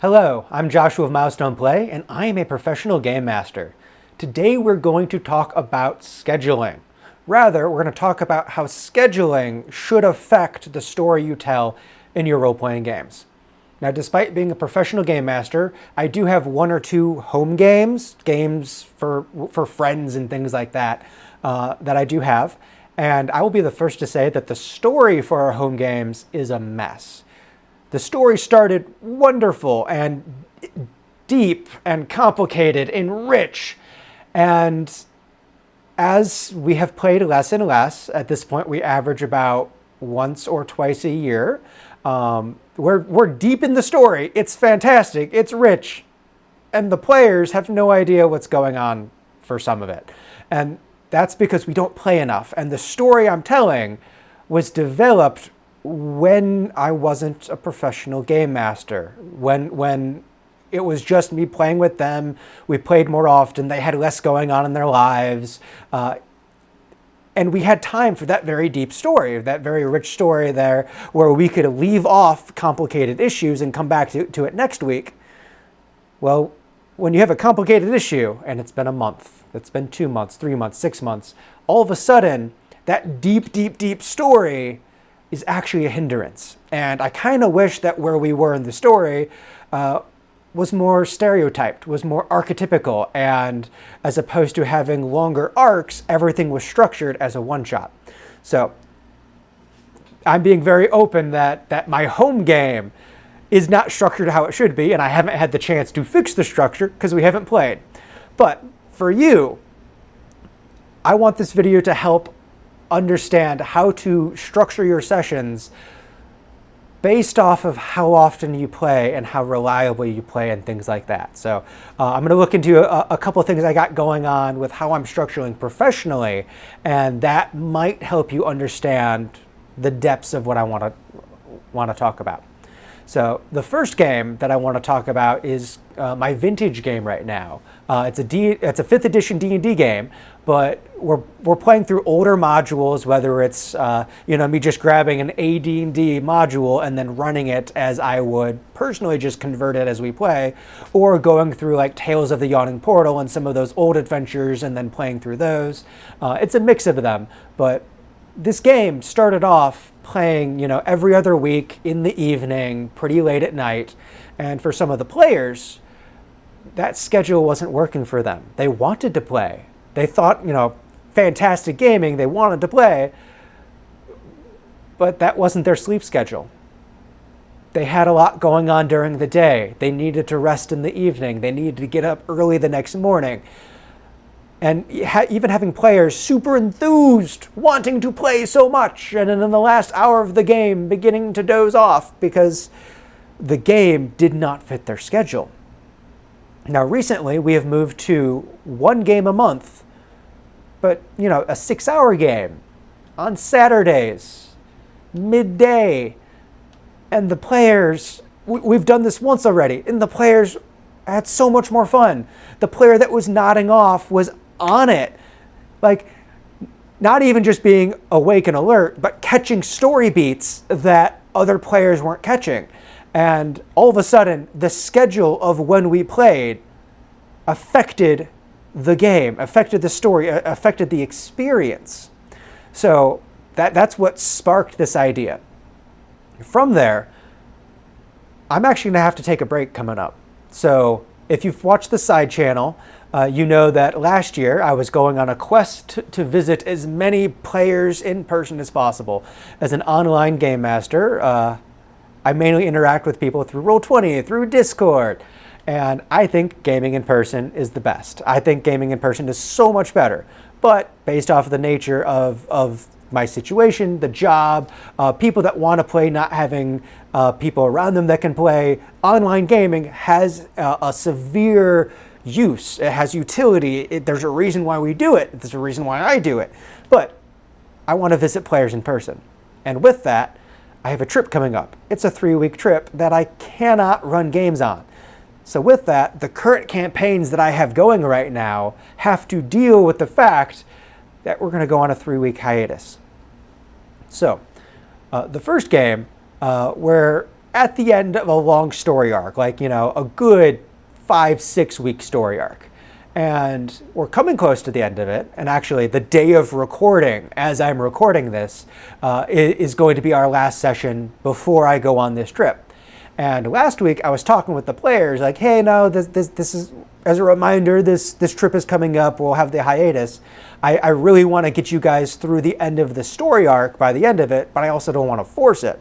Hello, I'm Joshua of Milestone Play, and I am a professional game master. Today we're going to talk about scheduling. Rather, we're going to talk about how scheduling should affect the story you tell in your role-playing games. Now, despite being a professional game master, I do have one or two home games for friends and things like that, that I do have. And I will be the first to say that the story for our home games is a mess. The story started wonderful and deep and complicated and rich. And as we have played less and less, at this point we average about once or twice a year. We're deep in the story. It's fantastic. It's rich. And the players have no idea what's going on for some of it. And that's because we don't play enough. And the story I'm telling was developed when I wasn't a professional game master, when it was just me playing with them. We played more often. They had less going on in their lives. And we had time for that very deep story, that very rich story there, where we could leave off complicated issues and come back to it next week. Well, when you have a complicated issue, and it's been a month, it's been 2 months, 3 months, 6 months, all of a sudden, that deep story is actually a hindrance. And I kind of wish that where we were in the story was more stereotyped, was more archetypical, and as opposed to having longer arcs, everything was structured as a one-shot. So I'm being very open that my home game is not structured how it should be, and I haven't had the chance to fix the structure because we haven't played. But for you, I want this video to help understand how to structure your sessions based off of how often you play and how reliably you play and things like that. So I'm going to look into a couple of things I got going on with how I'm structuring professionally, and that might help you understand the depths of what I want to talk about. So the first game that I want to talk about is my vintage game right now. It's a 5th edition D&D game, but we're playing through older modules, whether it's me just grabbing an AD&D module and then running it as I would personally just convert it as we play, or going through like Tales of the Yawning Portal and some of those old adventures and then playing through those. It's a mix of them, but this game started off playing, every other week in the evening, pretty late at night. And for some of the players, that schedule wasn't working for them. They wanted to play. They thought, fantastic gaming, they wanted to play, but that wasn't their sleep schedule. They had a lot going on during the day. They needed to rest in the evening. They needed to get up early the next morning. And even having players super enthused, wanting to play so much, and then in the last hour of the game beginning to doze off because the game did not fit their schedule. Now recently we have moved to 1 game a month, but a 6-hour game on Saturdays, midday. And the players, we've done this once already, and the players had so much more fun. The player that was nodding off was on it, like not even just being awake and alert, but catching story beats that other players weren't catching. And all of a sudden, the schedule of when we played affected the game, affected the story, affected the experience. So that's what sparked this idea. From there, I'm actually going to have to take a break coming up. So if you've watched the side channel, you know that last year I was going on a quest to visit as many players in person as possible. As an online game master, I mainly interact with people through Roll20, through Discord, and I think gaming in person is the best. I think gaming in person is so much better, but based off of the nature of my situation, the job, people that want to play not having people around them that can play, online gaming has a severe use. It has utility. There's a reason why we do it. There's a reason why I do it. But I want to visit players in person. And with that, I have a trip coming up. It's a 3-week trip that I cannot run games on. So with that, the current campaigns that I have going right now have to deal with the fact that we're going to go on a 3-week hiatus. So the first game where at the end of a long story arc, like, you know, a good 5-6 week story arc. And we're coming close to the end of it. And actually, the day of recording, as I'm recording this, is going to be our last session before I go on this trip. And last week, I was talking with the players, like, hey, no, this is, as a reminder, this trip is coming up. We'll have the hiatus. I really want to get you guys through the end of the story arc by the end of it, but I also don't want to force it.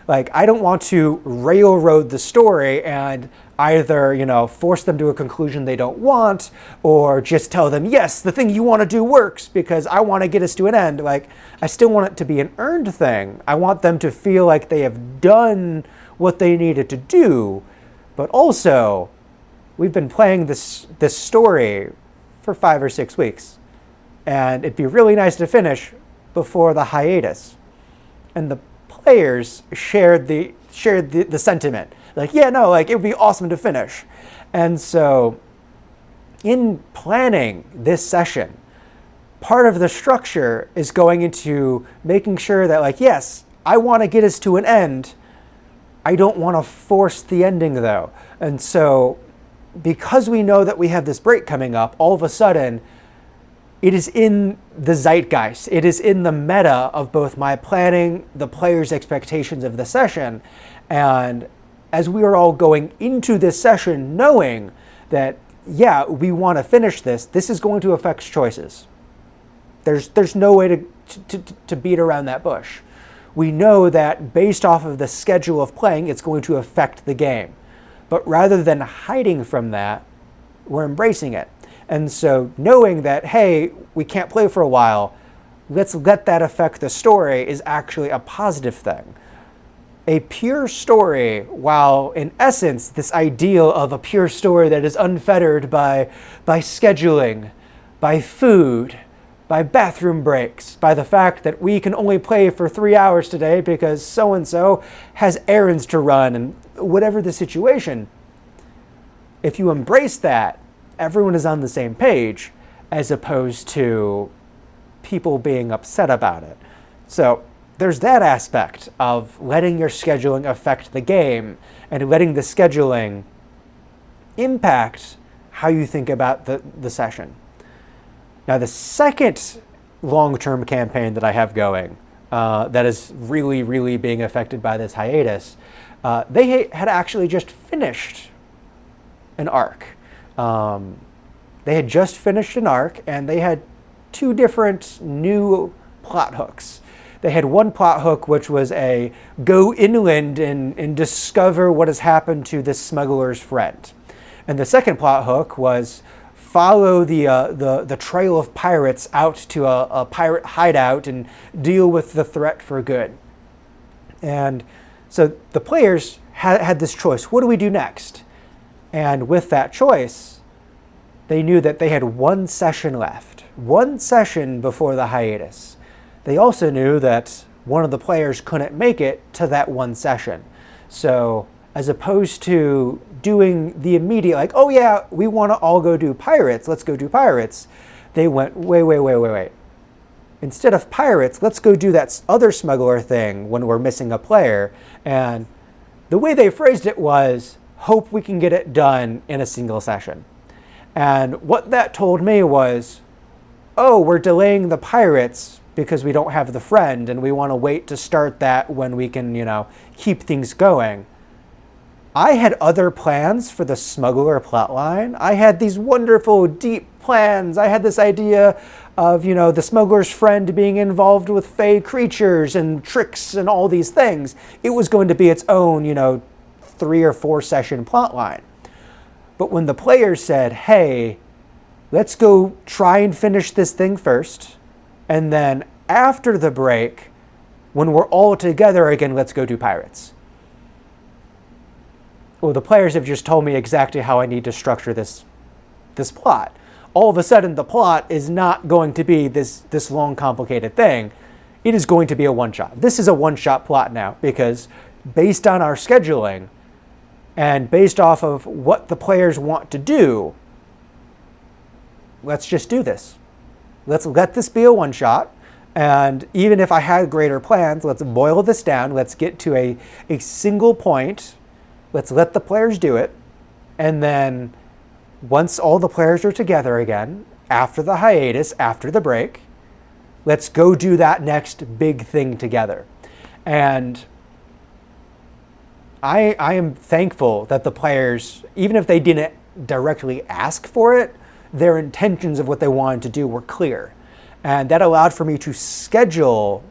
Like, I don't want to railroad the story and either, you know, force them to a conclusion they don't want, or just tell them, yes, the thing you want to do works because I want to get us to an end. Like, I still want it to be an earned thing. I want them to feel like they have done what they needed to do, but also, we've been playing this story for 5 or 6 weeks, and it'd be really nice to finish before the hiatus. And the players shared the sentiment. Like, yeah, no, like, it would be awesome to finish. And so in planning this session, part of the structure is going into making sure that, like, yes, I want to get us to an end. I don't want to force the ending, though. And so because we know that we have this break coming up, all of a sudden, it is in the zeitgeist. It is in the meta of both my planning, the players' expectations of the session, and as we are all going into this session knowing that, yeah, we want to finish this, this is going to affect choices. There's no way to beat around that bush. We know that based off of the schedule of playing, it's going to affect the game. But rather than hiding from that, we're embracing it. And so knowing that, hey, we can't play for a while, let's let that affect the story is actually a positive thing. A pure story, while in essence, this ideal of a pure story that is unfettered by scheduling, by food, by bathroom breaks, by the fact that we can only play for 3 hours today because so-and-so has errands to run, and whatever the situation, if you embrace that, everyone is on the same page, as opposed to people being upset about it. So there's that aspect of letting your scheduling affect the game and letting the scheduling impact how you think about the session. Now, the second long-term campaign that I have going that is really, really being affected by this hiatus, they had actually just finished an arc. They had just finished an arc, and they had 2 different new plot hooks. They had one plot hook, which was a go inland and discover what has happened to this smuggler's friend. And the second plot hook was follow the trail of pirates out to a pirate hideout and deal with the threat for good. And so the players had this choice. What do we do next? And with that choice, they knew that they had 1 session left. 1 session before the hiatus. They also knew that one of the players couldn't make it to that 1 session. So as opposed to doing the immediate, like, oh yeah, we want to all go do pirates, let's go do pirates, they went, wait. Instead of pirates, let's go do that other smuggler thing when we're missing a player. And the way they phrased it was, hope we can get it done in a single session. And what that told me was, oh, we're delaying the pirates because we don't have the friend, and we want to wait to start that when we can, you know, keep things going. I had other plans for the smuggler plotline. I had these wonderful, deep plans. I had this idea of, you know, the smuggler's friend being involved with fey creatures and tricks and all these things. It was going to be its own, you know, 3 or 4 session plotline. But when the players said, hey, let's go try and finish this thing first, and then after the break, when we're all together again, let's go do pirates. Well, the players have just told me exactly how I need to structure this plot. All of a sudden, the plot is not going to be this long, complicated thing. It is going to be a one-shot. This is a one-shot plot now, because based on our scheduling and based off of what the players want to do, let's just do this. Let's let this be a one-shot, And even if I had greater plans, let's boil this down. Let's get to a single point. Let's let the players do it. And then once all the players are together again, after the hiatus, after the break, let's go do that next big thing together. And I am thankful that the players, even if they didn't directly ask for it, their intentions of what they wanted to do were clear. And that allowed for me to schedule,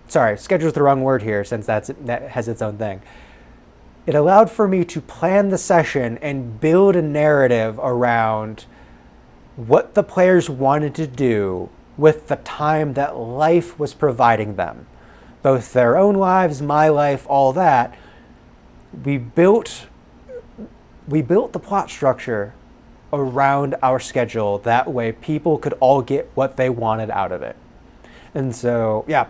schedule's the wrong word here since that has its own thing. It allowed for me to plan the session and build a narrative around what the players wanted to do with the time that life was providing them. Both their own lives, my life, all that. We built the plot structure around our schedule. That way people could all get what they wanted out of it. And so, yeah,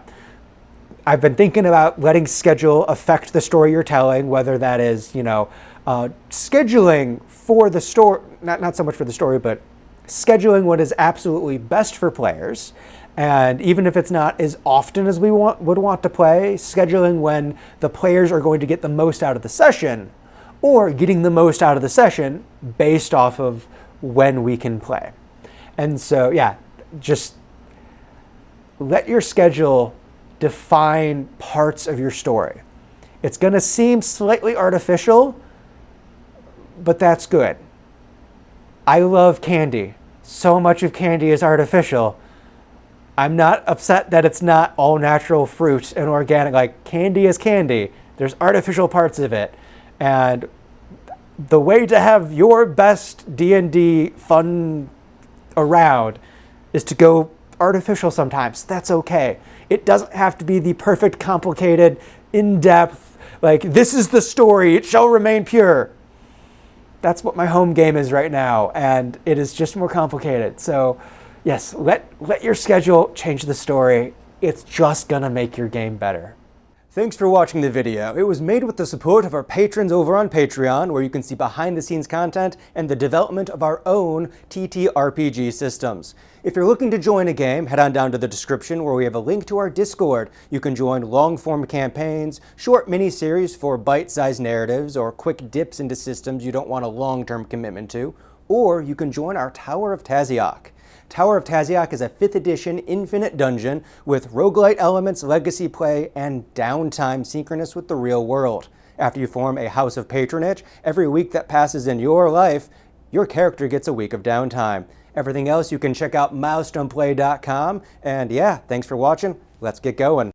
I've been thinking about letting schedule affect the story you're telling, whether that is, scheduling for the story, not so much for the story, but scheduling what is absolutely best for players. And even if it's not as often as we would want to play, scheduling when the players are going to get the most out of the session, or getting the most out of the session based off of when we can play. And so, yeah, just let your schedule define parts of your story. It's going to seem slightly artificial, but that's good. I love candy. So much of candy is artificial. I'm not upset that it's not all natural fruit and organic. Like, candy is candy. There's artificial parts of it. And the way to have your best D&D fun around is to go artificial sometimes. That's okay. It doesn't have to be the perfect, complicated, in-depth, like, this is the story, it shall remain pure. That's what my home game is right now, and it is just more complicated. So yes, let your schedule change the story. It's just gonna make your game better. Thanks for watching the video. It was made with the support of our patrons over on Patreon, where you can see behind-the-scenes content and the development of our own TTRPG systems. If you're looking to join a game, head on down to the description where we have a link to our Discord. You can join long-form campaigns, short mini-series for bite-sized narratives, or quick dips into systems you don't want a long-term commitment to, or you can join our Tower of Taziok. Tower of Taziok is a 5th edition infinite dungeon with roguelite elements, legacy play, and downtime synchronous with the real world. After you form a house of patronage, every week that passes in your life, your character gets a week of downtime. Everything else you can check out milestoneplay.com. And yeah, thanks for watching. Let's get going.